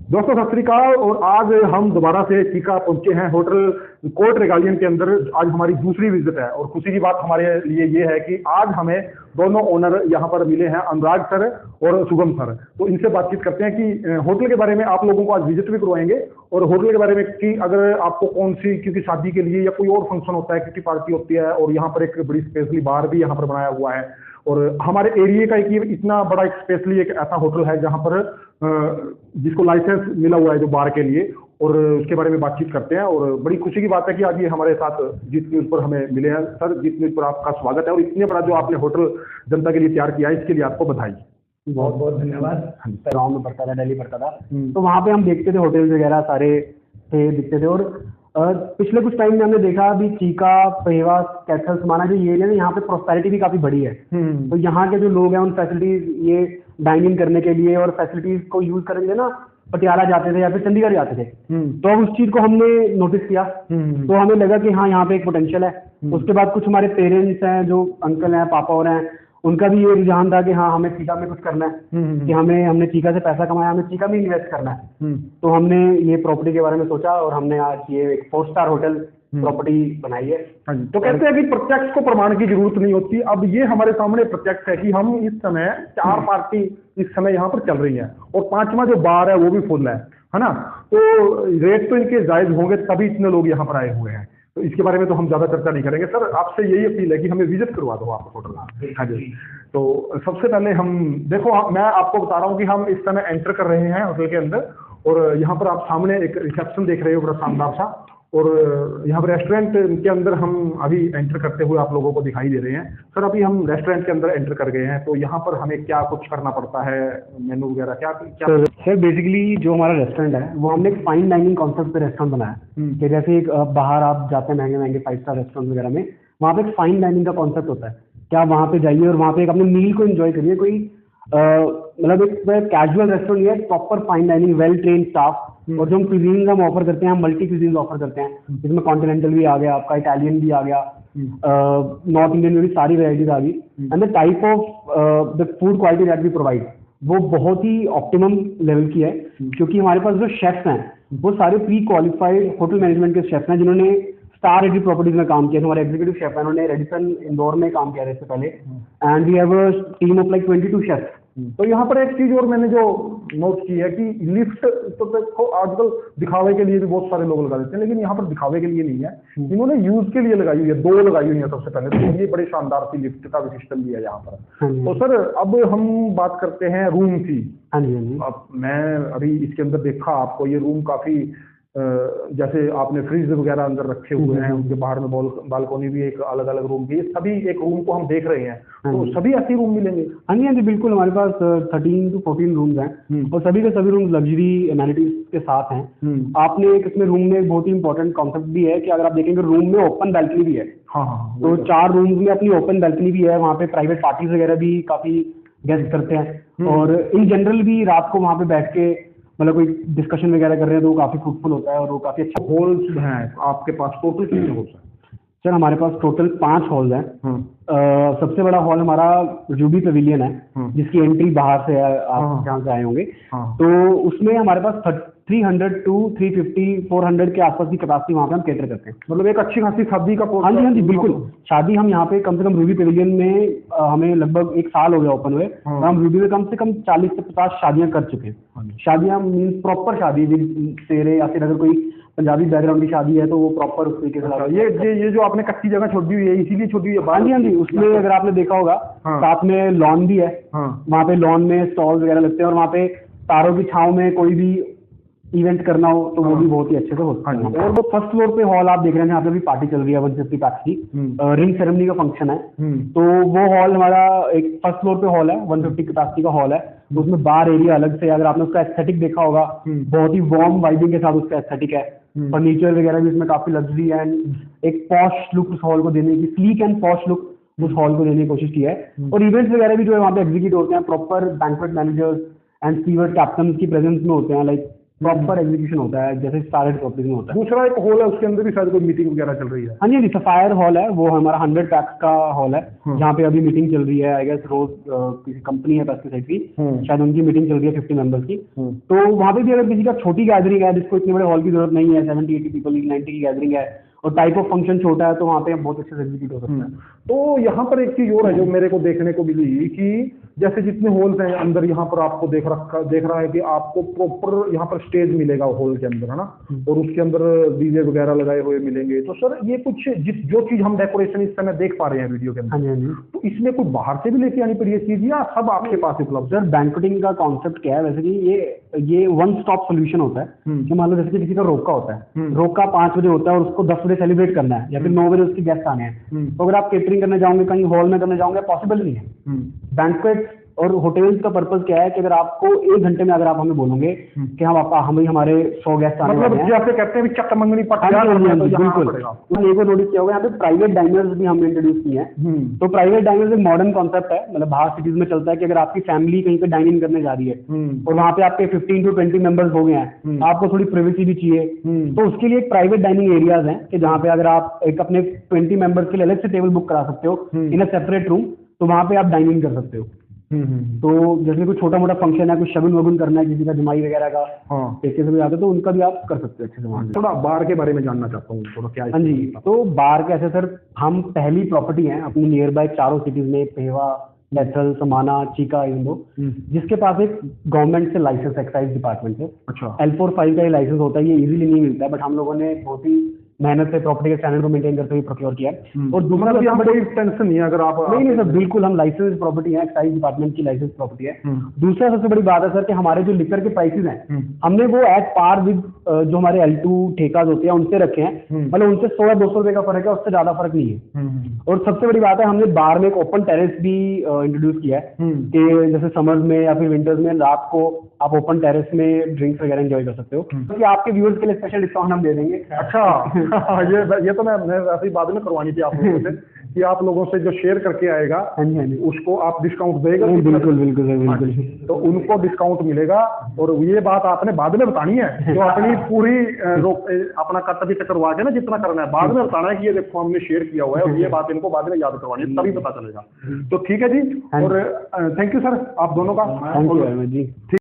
दोस्तों सत श्री अकाल। और आज हम दोबारा से चीका पहुंचे हैं होटल कोर्ट रेगालियन के अंदर। आज हमारी दूसरी विजिट है और खुशी की बात हमारे लिए ये है कि आज हमें दोनों ओनर यहाँ पर मिले हैं, अनुराग सर और शुभम सर। तो इनसे बातचीत करते हैं कि होटल के बारे में आप लोगों को आज विजिट भी करवाएंगे और होटल के बारे में कि अगर आपको कौन सी किसी शादी के लिए या कोई और फंक्शन होता है, किसी पार्टी होती है, और यहाँ पर एक बड़ी स्पेशली बार भी यहाँ पर बनाया हुआ है। और हमारे एरिया का एक इतना बड़ा एक स्पेशली एक ऐसा होटल है जहाँ पर जिसको लाइसेंस मिला हुआ है जो बार के लिए, और उसके बारे में बातचीत करते हैं। और बड़ी खुशी की बात है कि आज ये हमारे साथ जीत न्यूज पर हमें मिले हैं। सर, जीत न्यूज पर आपका स्वागत है और इतने बड़ा जो आपने होटल जनता के लिए तैयार किया है इसके लिए आपको बधाई। बहुत बहुत धन्यवाद। गाँव में पढ़ता था, दिल्ली पढ़ता था, तो वहाँ पे हम देखते थे होटल्स वगैरह सारे थे, दिखते थे। और पिछले कुछ टाइम में हमने देखा अभी चीका, पेहवा, कैथल, माना जो ये एरिया है यहाँ पे प्रोस्पेरिटी भी काफी बड़ी है। तो यहाँ के जो लोग हैं उन फैसिलिटीज ये डाइनिंग करने के लिए और फैसिलिटीज को यूज करेंगे ना, पटियाला जाते थे या फिर चंडीगढ़ जाते थे। तो अब उस चीज को हमने नोटिस किया, तो हमें लगा कि हाँ यहाँ पे एक पोटेंशियल है। उसके बाद कुछ हमारे पेरेंट्स हैं, जो अंकल हैं, पापा और हैं, उनका भी ये रुझान था कि हाँ हमें चीका में कुछ करना है, कि हमने चीका से पैसा कमाया, हमें चीका में इन्वेस्ट करना है। तो हमने ये प्रॉपर्टी के बारे में सोचा और हमने आज ये एक 4 स्टार होटल प्रॉपर्टी बनाई है। तो कहते हैं कि प्रत्यक्ष को प्रमाण की जरूरत नहीं होती। अब ये हमारे सामने प्रत्यक्ष है कि हम इस समय 4 पार्टी इस समय यहाँ पर चल रही है और 5वां जो बार है वो भी फुल है ना। तो रेट तो इनके जायज होंगे तभी इतने लोग यहाँ पर आए हुए हैं। तो इसके बारे में तो हम ज्यादा चर्चा नहीं करेंगे। सर, आपसे यही अपील है कि हमें विजिट करवा दो आप होटल। हाँ जी। तो सबसे पहले हम देखो, मैं आपको बता रहा हूँ कि हम इस समय एंटर कर रहे हैं होटल के अंदर और यहाँ पर आप सामने एक रिसेप्शन देख रहे हो बड़ा शानदार सा, और यहाँ पर रेस्टोरेंट के अंदर हम अभी एंटर करते हुए आप लोगों को दिखाई दे रहे हैं। सर, अभी हम रेस्टोरेंट के अंदर एंटर कर गए हैं, तो यहाँ पर हमें क्या कुछ करना पड़ता है, मेनू वगैरह क्या क्या? सर बेसिकली जो हमारा रेस्टोरेंट है वो हमने एक फाइन डाइनिंग कॉन्सेप्ट पे रेस्टोरेंट बनाया है। कि जैसे एक बाहर आप जाते हैं महंगे महंगे 5 स्टार रेस्टोरेंट वगैरह में, वहाँ पे एक फाइन डाइनिंग का कॉन्सेप्ट होता है कि आप वहाँ पे जाइए और वहाँ पे एक अपने मील को एंजॉय करिए। कोई मतलब एक कैजुअल रेस्टोरेंट है, proper fine dining, well train staff. और जो हम क्यूजीन हम ऑफर करते हैं, हम मल्टी क्यूजीन ऑफर करते हैं, जिसमें कॉन्टिनेंटल भी आ गया, आपका इटालियन भी आ गया, नॉर्थ इंडियन में भी सारी वेराइटीज आ गई। And the type of the food quality that we provide वो बहुत ही ऑप्टिमम लेवल की है, क्योंकि हमारे पास जो शेफ्स हैं वो सारे प्री क्वालिफाइड होटल मैनेजमेंट के शेफ्स हैं जिन्होंने स्टार रेटेड प्रॉपर्टीज में काम किया। हमारे एग्जीक्यूटिव शेफ है, उन्होंने रेडिसन इंदौर में काम किया था इससे पहले। And we have a team of like 22 chefs. तो यहाँ पर एक चीज और मैंने जो नोट की है कि लिफ्ट तो देखो आजकल दिखावे के लिए भी बहुत सारे लोग लगा देते हैं, लेकिन यहाँ पर दिखावे के लिए नहीं है, इन्होंने यूज के लिए लगाई हुई है। 2 लगाई हुई है सबसे पहले, तो ये बड़े शानदार सी लिफ्ट का भी सिस्टम भी है यहाँ पर। तो सर, अब हम बात करते हैं रूम की। हाँ जी। अब मैं अभी इसके अंदर देखा आपको, ये रूम काफी जैसे आपने फ्रिज वगैरह अंदर रखे हुए हैं, उनके बाहर में बालकोनी भी एक अलग अलग रूम की, सभी एक रूम को हम देख रहे हैं। तो सभी ऐसे रूम मिलेंगे? हाँ जी बिल्कुल। हमारे पास 13 to 14 रूम्स हैं और सभी के सभी रूम्स लग्जरी एमेनिटीज के साथ हैं। आपने एक इसमें रूम में बहुत ही इंपॉर्टेंट कॉन्सेप्ट भी है कि अगर आप देखेंगे रूम में ओपन बैल्कनी भी है। हाँ। तो 4 रूम्स में अपनी ओपन बैल्कनी भी है, वहाँ पे प्राइवेट पार्टीज वगैरह भी काफी गेस्ट करते हैं। और इन जनरल भी रात को वहाँ पे बैठ के मतलब कोई डिस्कशन वगैरह कर रहे हैं तो वो काफी फ्रूटफुल होता है और वो काफी अच्छा। हॉल्स हैं आपके पास टोटल कितने हॉल्स हैं? सर, हमारे पास टोटल 5 हॉल्स हैं। सबसे बड़ा हॉल हमारा रूबी पेविलियन है, जिसकी एंट्री बाहर से है, आप जहाँ से आए होंगे। तो उसमें हमारे पास 300 to 350 400 के आसपास की कैपेसिटी वहाँ पे हम कैटर करते हैं। मतलब एक अच्छी खासी शादी का। हाँ जी बिल्कुल। शादी हम यहाँ पे कम से कम रूबी पेविलियन में हमें लगभग 1 साल हो गया ओपन हुए, और हम रूबी में कम से कम 40 से 50 शादियां कर चुके हैं। शादियां मीन्स प्रॉपर शादी सेरे, या फिर अगर कोई पंजाबी बैकग्राउंड की शादी है तो वो प्रॉपर उस तरीके से। ये जो आपने कच्ची जगह छोड़ी हुई है इसीलिए छोड़ी हुई है? हाँ जी। उसमें अगर आपने देखा होगा साथ में लॉन भी है। वहाँ पे लॉन में स्टॉल वगैरह लगते हैं और वहाँ पे तारों की छांव में कोई भी इवेंट करना हो तो वो भी बहुत ही अच्छे से होता है। और वो फर्स्ट फ्लोर पे हॉल आप देख रहे हैं, यहाँ पे भी पार्टी चल रही है 150 पैक्स की, रिंग सेरेमनी का फंक्शन है। तो वो हॉल हमारा एक फर्स्ट फ्लोर पे हॉल है, 150 कैपेसिटी का हॉल है। तो उसमें बार एरिया अलग से, अगर आपने उसका एस्थेटिक देखा होगा, बहुत ही वार्म वाइबिंग के साथ उसका एस्थेटिक है। फर्नीचर वगैरह भी इसमें काफी लग्जरी एंड एक पॉश लुक उस हॉल को देने की, स्लीक एंड पॉश लुक उस हॉल को देने की कोशिश की है। और इवेंट्स वगैरह भी जो है वहाँ पे एग्जीक्यूट होते हैं, proper banquet managers and steward captain की प्रेजेंस में होते हैं। लाइक प्रॉपर एग्जीक्यूशन होता है, जैसे स्टाररेट प्रॉपर्टीज में होता है। दूसरा एक हॉल है, उसके अंदर भी शायद कोई मीटिंग वगैरह चल रही है। हाँ जी, सफायर हॉल है, वो हमारा 100 पैक्स का हॉल है, जहाँ पे अभी मीटिंग चल रही है। आई गेस रोज किसी कंपनी है पेस्टिसाइड की, शायद उनकी मीटिंग चल रही है 50 मेंबर्स की। तो वहाँ पे भी अगर किसी का छोटी गैदरिंग है, जिसको इतने बड़े हॉल की जरूरत नहीं है, 70-80 पीपल 90 की गैदरिंग है और टाइप ऑफ फंक्शन छोटा है, तो वहाँ पे बहुत अच्छे से एग्जीक्यूट हो सकता है। तो यहाँ पर एक चीज और है जो मेरे को देखने को मिली कि जैसे जितने हॉल्स हैं अंदर, यहाँ पर आपको देख रहा है कि आपको प्रॉपर यहाँ पर स्टेज मिलेगा हॉल के अंदर, है ना, और उसके अंदर डीजे वगैरह लगाए हुए मिलेंगे। तो सर ये कुछ जो चीज हम डेकोरेशन इस समय देख पा रहे हैं वीडियो के अंदर, हाँ जी, तो इसमें कोई बाहर से भी लेके आनी पड़ी ये चीज या सब आपके पास उपलब्ध है? सर बैंक्वेटिंग का कॉन्सेप्ट क्या है, वैसे कि ये वन स्टॉप सोल्यूशन होता है कि मान लो जैसे कि किसी का रोका होता है, रोका 5 बजे होता है और उसको 10 बजे सेलिब्रेट करना है या फिर 9 बजे उसके गेस्ट आने हैं, तो अगर आप केटरिंग करने जाओगे, कहीं हॉल में करने जाओगे, पॉसिबल नहीं है। बैंक्वेट और होटल्स का पर्पस क्या है कि अगर आपको 1 घंटे में अगर आप हमें बोलोगे कि हम हमारे 100 गेस्ट आने वाले हैं, जैसे कहते हैं चक मंगनी पटिया, बिल्कुल। एक और नोटिस किया होगा, यहाँ पे प्राइवेट डाइनर्स भी हमने इंट्रोड्यूस किए हैं। तो प्राइवेट डाइनर्स एक मॉडर्न कॉन्सेप्ट है, मतलब बाहर सिटीज में चलता है कि अगर आपकी फैमिली कहीं पे डाइनिंग करने जा रही है और वहाँ पे आपके 15 to 20 मेंबर्स हो गए हैं, आपको थोड़ी प्राइवेसी भी चाहिए, तो उसके लिए एक प्राइवेट डाइनिंग एरियाज हैं कि जहाँ पे अगर आप एक अपने 20 मेंबर्स के लिए अलग से टेबल बुक करा सकते हो इन अ सेपरेट रूम, तो वहाँ पे आप डाइनिंग कर सकते हो। तो जैसे कोई छोटा मोटा फंक्शन है, कुछ शगुन वगुन करना है, किसी का जमाई वगैरह का पैसे से भी आते, तो उनका भी आप कर सकते हो अच्छे से वहाँ से। थोड़ा बार के बारे में जानना चाहता हूँ, थोड़ा क्या है? हाँ जी, तो बार कैसे सर, हम पहली प्रॉपर्टी है अपनी नियर बाय चारों सिटीज में, पेवा, लेथल, समाना, चीका, इंदो, जिसके पास एक गवर्नमेंट से लाइसेंस, एक्साइज डिपार्टमेंट से। अच्छा। L45 का ये लाइसेंस होता है, ये इजीली नहीं मिलता है, बट हम लोगों ने बहुत ही मेहनत से प्रॉपर्टी के स्टैंडर्ड को मेंटेन करते हुए प्रोक्योर किया है। और दूसरा यहाँ कोई टेंशन नहीं है अगर आप नहीं सर, बिल्कुल हम लाइसेंस प्रॉपर्टी है, एक्साइज डिपार्टमेंट की लाइसेंस प्रॉपर्टी है। दूसरा सबसे बड़ी बात है सर कि हमारे जो लिकर के प्राइसेस हैं, हमने वो एट पार विद जो हमारे L2 ठेकाज होते हैं उनसे रखे हैं, मतलब उनसे 100 या 200 रुपए का फर्क है, उससे ज्यादा फर्क नहीं है। और सबसे बड़ी बात है, हमने बार में एक ओपन टेरेस भी इंट्रोड्यूस किया है कि जैसे समर्स में या फिर विंटर्स में रात को आप ओपन टेरेस में ड्रिंक्स वगैरह एंजॉय कर सकते हो, क्योंकि आपके व्यूअर्स के लिए स्पेशल डिस्काउंट हम दे देंगे। अच्छा, ये तो मैं वैसे ही बाद में करवानी थी आप लोगों से कि आप लोगों से जो शेयर करके आएगा उसको आप डिस्काउंट देगा। बिल्कुल बिल्कुल बिल्कुल, तो उनको डिस्काउंट मिलेगा। और ये बात आपने बाद में बतानी है, जो अपनी पूरी अपना कर्तव्य से करवा के ना जितना करना है, बाद में बताना है कि ये देखो हमने शेयर किया हुआ है, और ये बात इनको बाद में याद करवानी है, तभी पता चलेगा। तो ठीक है जी, और थैंक यू सर आप दोनों का। Thank you ji.